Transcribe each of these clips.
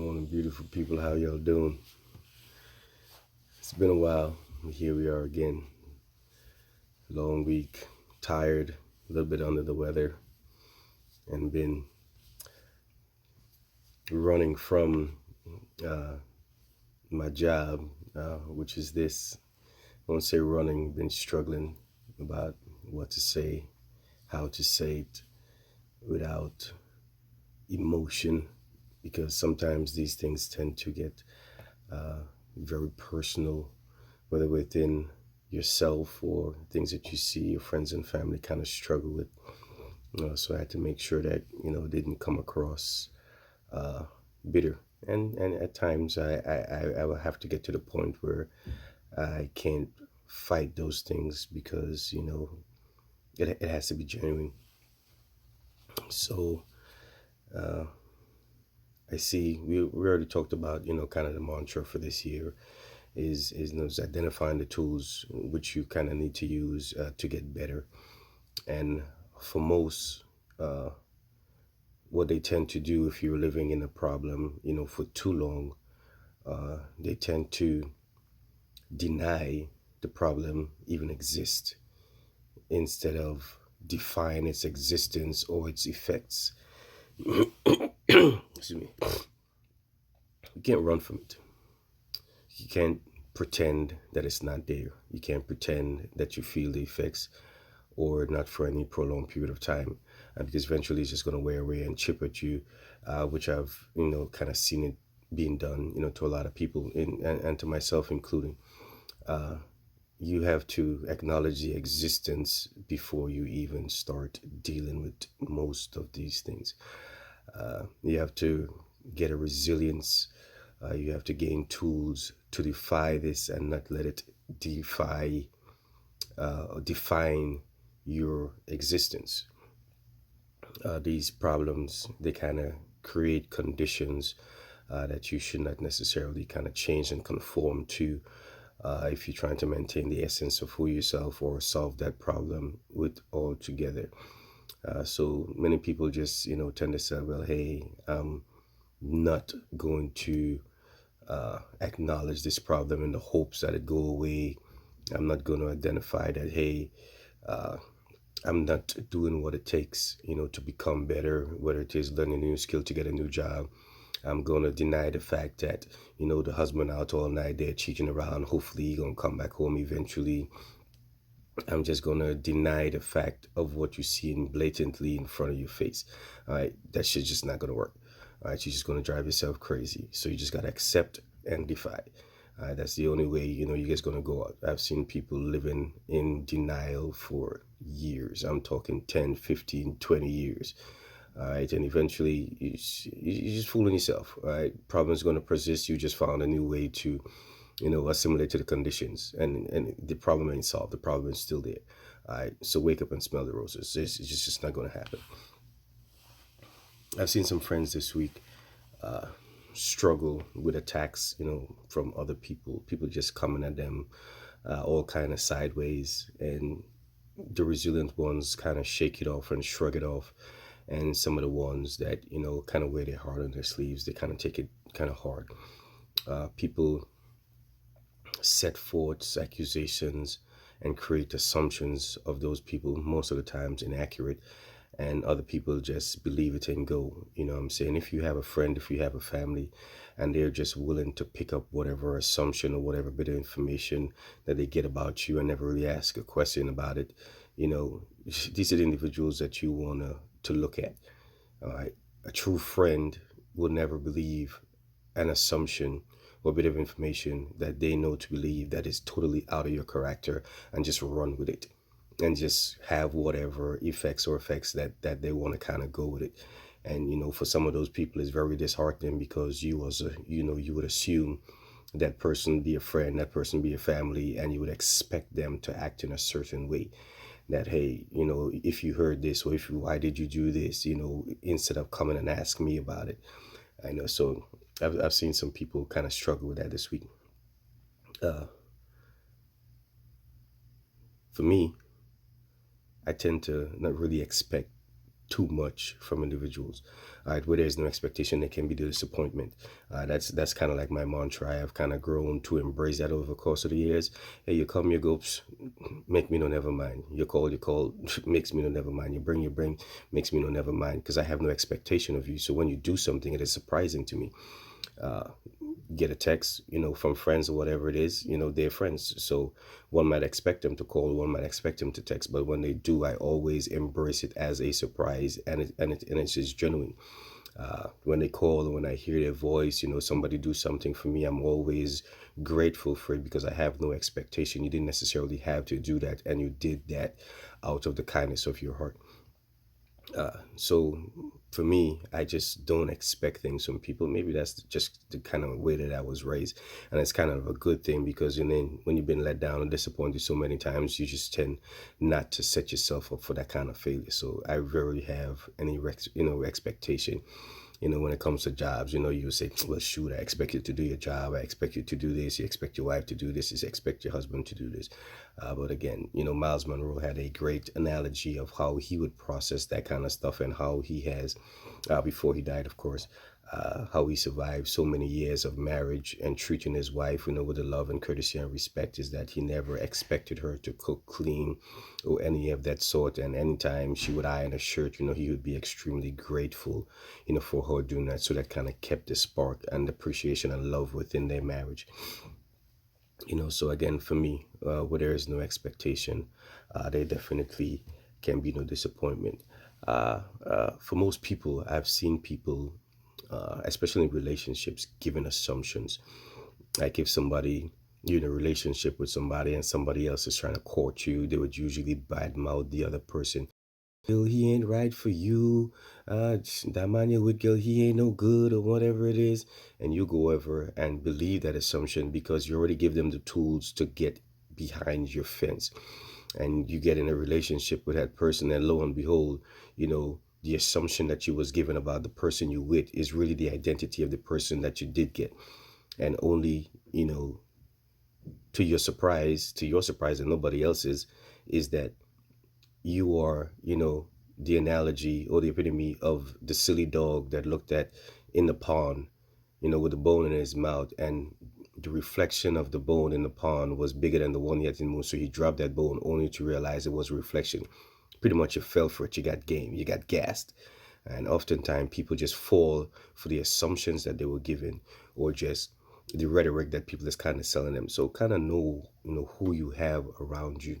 morning, beautiful people. How y'all doing? It's been a while. Here we are again. Long week, tired, a little bit under the weather, and been running from uh, my job, which is this. I won't say running, been struggling about what to say, how to say it without emotion, because sometimes these things tend to get uh, very personal, whether within yourself or things that you see your friends and family kind of struggle with. So I had to make sure that it didn't come across uh, bitter. And at times I will have to get to the point where I can't fight those things because it has to be genuine. So uh, I see we already talked about kind of the mantra for this year is identifying the tools which you kind of need to use to get better. And for most, uh, what they tend to do if you're living in a problem, for too long, they tend to deny the problem even exists instead of define its existence or its effects. Excuse me. You can't run from it. You can't pretend that it's not there. You can't pretend that you feel the effects or not for any prolonged period of time, because eventually it's just going to wear away and chip at you, which I've kind of seen it being done to a lot of people, and to myself including. Uh, you have to acknowledge the existence before you even start dealing with most of these things. You have to get a resilience. You have to gain tools to defy this and not let it define your existence. These problems, they kind of create conditions that you should not necessarily kind of change and conform to if you're trying to maintain the essence of who yourself or solve that problem with altogether. So many people just tend to say, well, hey, I'm not going to acknowledge this problem in the hopes that it go away. I'm not going to identify that, hey, uh, I'm not doing what it takes, to become better, whether it is learning a new skill to get a new job. I'm going to deny the fact that, the husband out all night there cheating around. Hopefully, he going to come back home eventually. I'm just going to deny the fact of what you see blatantly in front of your face. All right. That shit's just not going to work. All right. You're just going to drive yourself crazy. So you just got to accept and defy. That's the only way, you guys going to go out. I've seen people living in denial for years. I'm talking 10, 15, 20 years. All right. And eventually you're just fooling yourself. All right. Problem's going to persist. You just found a new way to, assimilate to the conditions. And the problem ain't solved. The problem is still there. All right. So wake up and smell the roses. It's just not going to happen. I've seen some friends this week struggle with attacks, from other people just coming at them all kind of sideways, and the resilient ones kind of shake it off and shrug it off, and some of the ones that kind of wear their heart on their sleeves, they kind of take it kind of hard. People set forth accusations and create assumptions of those people, most of the times inaccurate, and other people just believe it and go. You know what I'm saying? If you have a friend, if you have a family, and they're just willing to pick up whatever assumption or whatever bit of information that they get about you and never really ask a question about it, these are the individuals that you want to look at. All right. A true friend will never believe an assumption or bit of information that they know to believe that is totally out of your character and just run with it and just have whatever effects that they want to kind of go with it. And for some of those people, it's very disheartening because you would assume that person be a friend, that person be a family, and you would expect them to act in a certain way. That, hey, if you heard this, or why did you do this, instead of coming and asking me about it. I know. So I've seen some people kind of struggle with that this week. Uh, for me, I tend to not really expect too much from individuals. All right, where there's no expectation, there can be the disappointment. That's kind of like my mantra. I've kind of grown to embrace that over the course of the years. Hey, you come, you go, make me no never mind. You call, makes me no never mind. You bring, makes me no never mind. Because I have no expectation of you. So when you do something, it is surprising to me. Get a text, from friends or whatever it is, they're friends. So one might expect them to call, one might expect them to text, but when they do, I always embrace it as a surprise, and it's just genuine. When they call and when I hear their voice, somebody do something for me, I'm always grateful for it because I have no expectation. You didn't necessarily have to do that, and you did that out of the kindness of your heart. So for me, I just don't expect things from people. Maybe that's just the kind of way that I was raised, and it's kind of a good thing because then when you've been let down and disappointed so many times, you just tend not to set yourself up for that kind of failure. So I rarely have any expectation. When it comes to jobs, you say, well, shoot, I expect you to do your job. I expect you to do this. You expect your wife to do this. You expect your husband to do this. But again, Miles Monroe had a great analogy of how he would process that kind of stuff and how he has, before he died, of course, how he survived so many years of marriage and treating his wife, with the love and courtesy and respect, is that he never expected her to cook, clean, or any of that sort. And anytime she would iron a shirt, he would be extremely grateful, for her doing that. So that kind of kept the spark and appreciation and love within their marriage. So again, for me, where there is no expectation, there definitely can be no disappointment. For most people, I've seen people, especially in relationships, given assumptions. Like if somebody, you're in a relationship with somebody and somebody else is trying to court you, they would usually badmouth the other person. Girl, he ain't right for you. That man you with, girl, he ain't no good or whatever it is. And you go over and believe that assumption because you already give them the tools to get behind your fence. And you get in a relationship with that person, and lo and behold, the assumption that you was given about the person you with is really the identity of the person that you did get. And only, to your surprise and nobody else's, is that you are, the analogy or the epitome of the silly dog that looked at in the pond, with the bone in his mouth, and the reflection of the bone in the pond was bigger than the one he had in the moon. So he dropped that bone only to realize it was a reflection. Pretty much you fell for it. You got game. You got gassed. And oftentimes people just fall for the assumptions that they were given, or just the rhetoric that people is kind of selling them. So kind of know, who you have around you,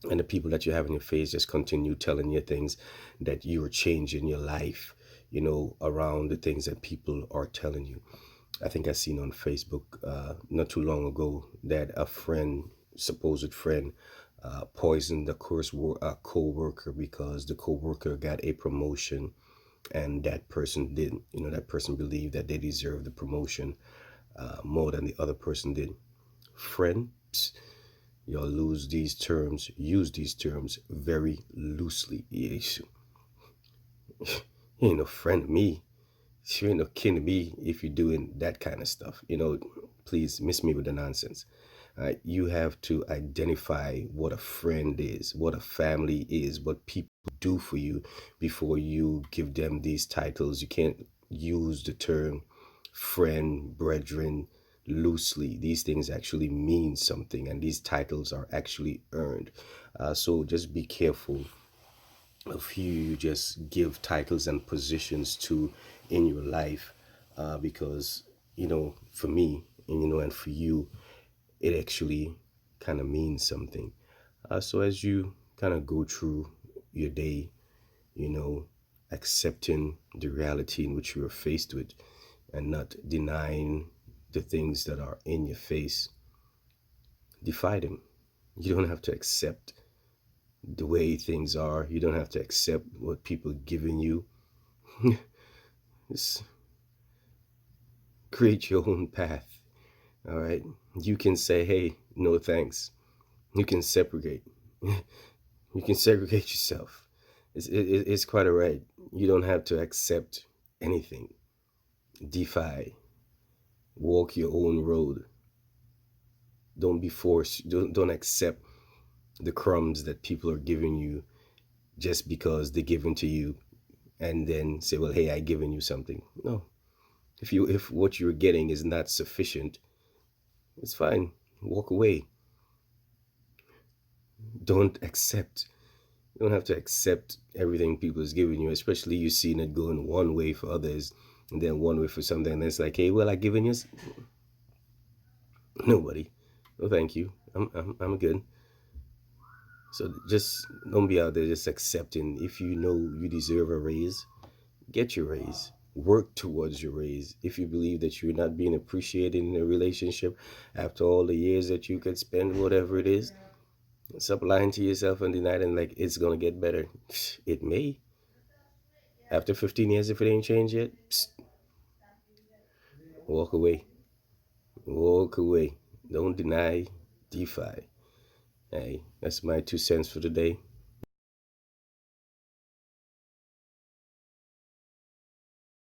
and the people that you have in your face just continue telling you things that you are changing your life, around the things that people are telling you. I think I seen on Facebook not too long ago that a friend, supposed friend, poisoned a co-worker because the co-worker got a promotion and that person didn't. That person believed that they deserved the promotion more than the other person did. Friend, y'all use these terms very loosely. You ain't no friend of me. You ain't no kin to me if you're doing that kind of stuff. Please miss me with the nonsense. You have to identify what a friend is, what a family is, what people do for you before you give them these titles. You can't use the term friend, brethren loosely. These things actually mean something, and these titles are actually earned. So just be careful of who you just give titles and positions to in your life, because for me, and for you, it actually kind of means something. So as you kind of go through your day, accepting the reality in which you are faced with and not denying the things that are in your face, defy them. You don't have to accept the way things are. You don't have to accept what people are giving you. Just create your own path. All right. You can say, hey, no thanks. You can separate. You can segregate yourself. It's quite all right. You don't have to accept anything. Defy. Walk your own road. Don't be forced. Don't accept the crumbs that people are giving you just because they're given to you, and then say, well, hey, I given you something. No. If what you're getting is not sufficient, it's fine. Walk away. Don't accept. You don't have to accept everything people is giving you, especially you seeing it going one way for others and then one way for something. And it's like, hey, well, I given you nobody. No, thank you. I'm good. So just don't be out there just accepting. If you know you deserve a raise, get your raise. Work towards your raise. If you believe that you're not being appreciated in a relationship after all the years that you could spend, whatever it is, stop lying to yourself and denying like it's gonna get better. It may. After 15 years, if it ain't changed yet, walk away. Walk away. Don't deny DeFi. Hey, that's my 2 cents for today.